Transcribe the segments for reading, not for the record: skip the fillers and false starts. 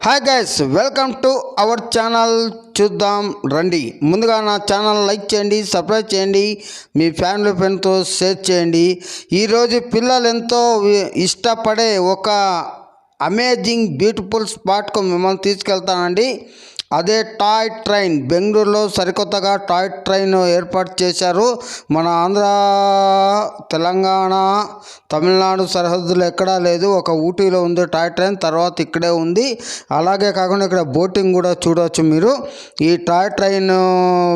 Hi guys, welcome to our channel. చూద్దాం రండి. ముందుగా నా ఛానల్ లైక్ చేయండి, సబ్స్క్రైబ్ చేయండి, మీ ఫ్యామిలీ ఫ్రెండ్తో షేర్ చేయండి. ఈరోజు పిల్లలు ఎంతో ఇష్టపడే ఒక అమేజింగ్ బ్యూటిఫుల్ స్పాట్కు మిమ్మల్ని తీసుకెళ్తానండి. అదే టాయ్ ట్రైన్. బెంగళూరులో సరికొత్తగా టాయ్ ట్రైన్ ఏర్పాటు చేశారు. మన ఆంధ్ర, తెలంగాణ, తమిళనాడు సరిహద్దులు ఎక్కడా లేదు. ఒక ఊటీలో ఉంది టాయ్ ట్రైన్, తర్వాత ఇక్కడే ఉంది. అలాగే కాకుండా ఇక్కడ బోటింగ్ కూడా చూడవచ్చు మీరు. ఈ టాయ్ ట్రైన్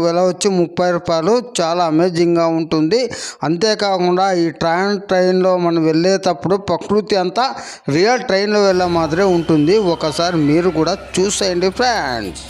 వెళ్ళవచ్చు 30 రూపాయలు. చాలా అమేజింగ్గా ఉంటుంది. అంతేకాకుండా ఈ ట్రైన్లో మనం వెళ్ళేటప్పుడు ప్రకృతి అంతా రియల్ ట్రైన్లో వెళ్ళే మాదిరే ఉంటుంది. ఒకసారి మీరు కూడా చూసేయండి ఫ్రెండ్స్.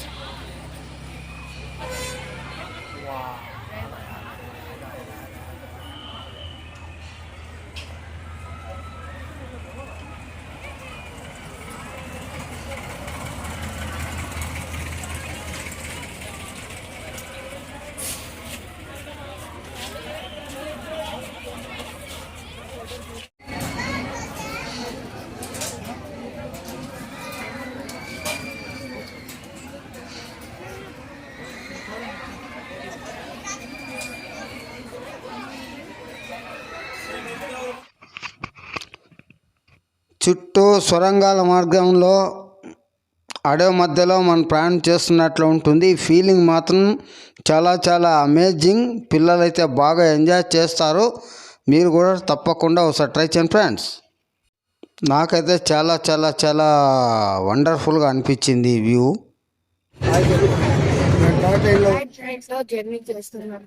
చుట్టూ సొరంగాల మార్గంలో అడవి మధ్యలో మనం ప్రయాణం చేస్తున్నట్లు ఉంటుంది. ఈ ఫీలింగ్ మాత్రం చాలా చాలా అమేజింగ్. పిల్లలైతే బాగా ఎంజాయ్ చేస్తారు. మీరు కూడా తప్పకుండా ఒకసారి ట్రై చేయండి ఫ్రెండ్స్. నాకైతే చాలా చాలా చాలా వండర్ఫుల్గా అనిపించింది ఈ వ్యూ. జర్నీ చేస్తున్నాం.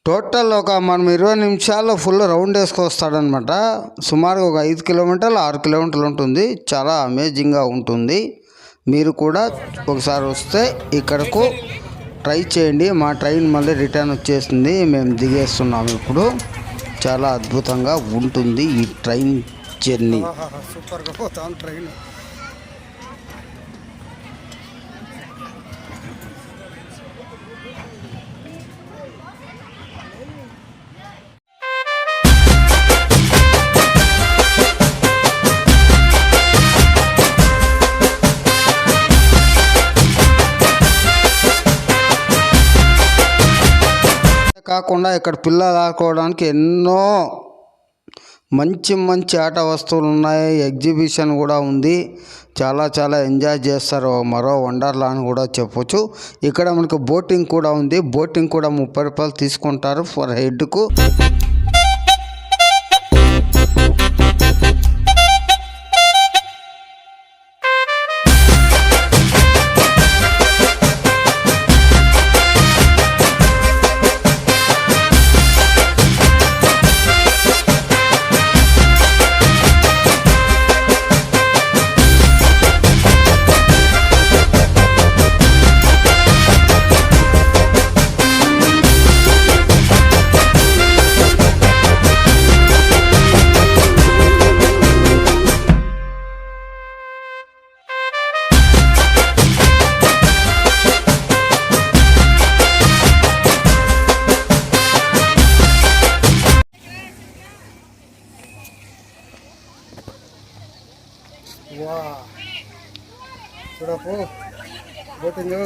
టోటల్ మనం 20 నిమిషాల్లో ఫుల్ రౌండ్ వేసుకొస్తాడనమాట. సుమారుగా ఒక 5 కిలోమీటర్లు 6 కిలోమీటర్లు ఉంటుంది. చాలా అమేజింగ్గా ఉంటుంది. మీరు కూడా ఒకసారి వస్తే ఇక్కడకు ట్రై చేయండి. మా ట్రైన్ మళ్ళీ రిటర్న్ వచ్చేసింది, మేము దిగేస్తున్నాము ఇప్పుడు. చాలా అద్భుతంగా ఉంటుంది ఈ ట్రైన్ జర్నీ. సూపర్గా పోతాం ట్రైన్. కాకుండా ఇక్కడ పిల్లలు ఆడుకోవడానికి ఎన్నో మంచి మంచి ఆట వస్తువులు ఉన్నాయి. ఎగ్జిబిషన్ కూడా ఉంది. చాలా చాలా ఎంజాయ్ చేస్తారు. మరో వండర్లా అని కూడా చెప్పొచ్చు. ఇక్కడ మనకు బోటింగ్ కూడా ఉంది. బోటింగ్ కూడా 30 రూపాయలు తీసుకుంటారు ఫర్ హెడ్కు. వా చూడపు boating.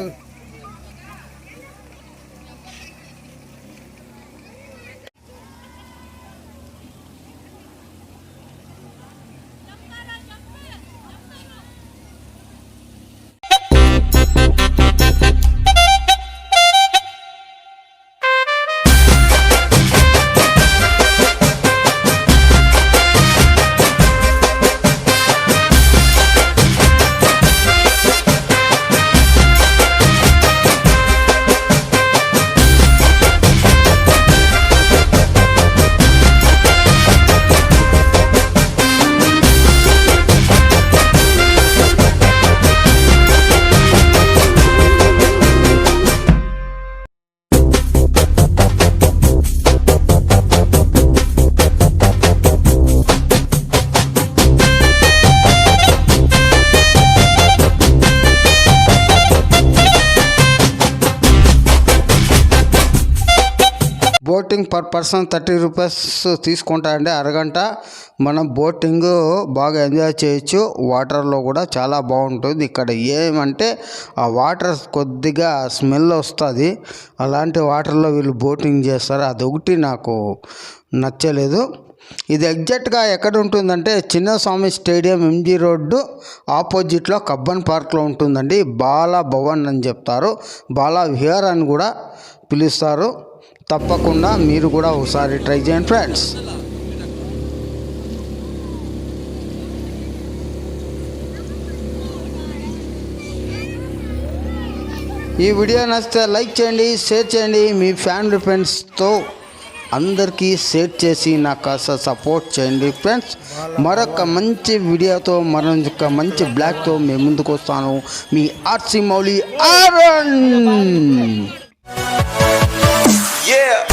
Boating per person 30 rupees తీసుకుంటారండి అరగంట. మనం బోటింగ్ బాగా ఎంజాయ్ చేయొచ్చు. వాటర్లో కూడా చాలా బాగుంటుంది. ఇక్కడ ఏమంటే ఆ వాటర్ కొద్దిగా స్మెల్ వస్తుంది, అలాంటి వాటర్లో వీళ్ళు బోటింగ్ చేస్తారు. అదొకటి నాకు నచ్చలేదు. ఇది ఎగ్జాక్ట్గా ఎక్కడ ఉంటుందంటే చిన్నస్వామి స్టేడియం ఎంజీ రోడ్డు ఆపోజిట్లో కబ్బన్ పార్క్లో ఉంటుందండి. బాలా భవన్ అని చెప్తారు, బాలా విహార్ అని కూడా పిలుస్తారు. తప్పకుండా మీరు కూడా ఒకసారి ట్రై చేయండి ఫ్రెండ్స్. ఈ వీడియో నచ్చితే లైక్ చేయండి, షేర్ చేయండి, మీ ఫ్యామిలీ ఫ్రెండ్స్తో అందరికీ షేర్ చేసి నాకు కాస్త సపోర్ట్ చేయండి ఫ్రెండ్స్. మరొక మంచి వీడియోతో మరొక మంచి బ్లాగ్తో మేము ముందుకు వస్తాను. మీ ఆర్సీ మౌలి ఆరన్. Yeah.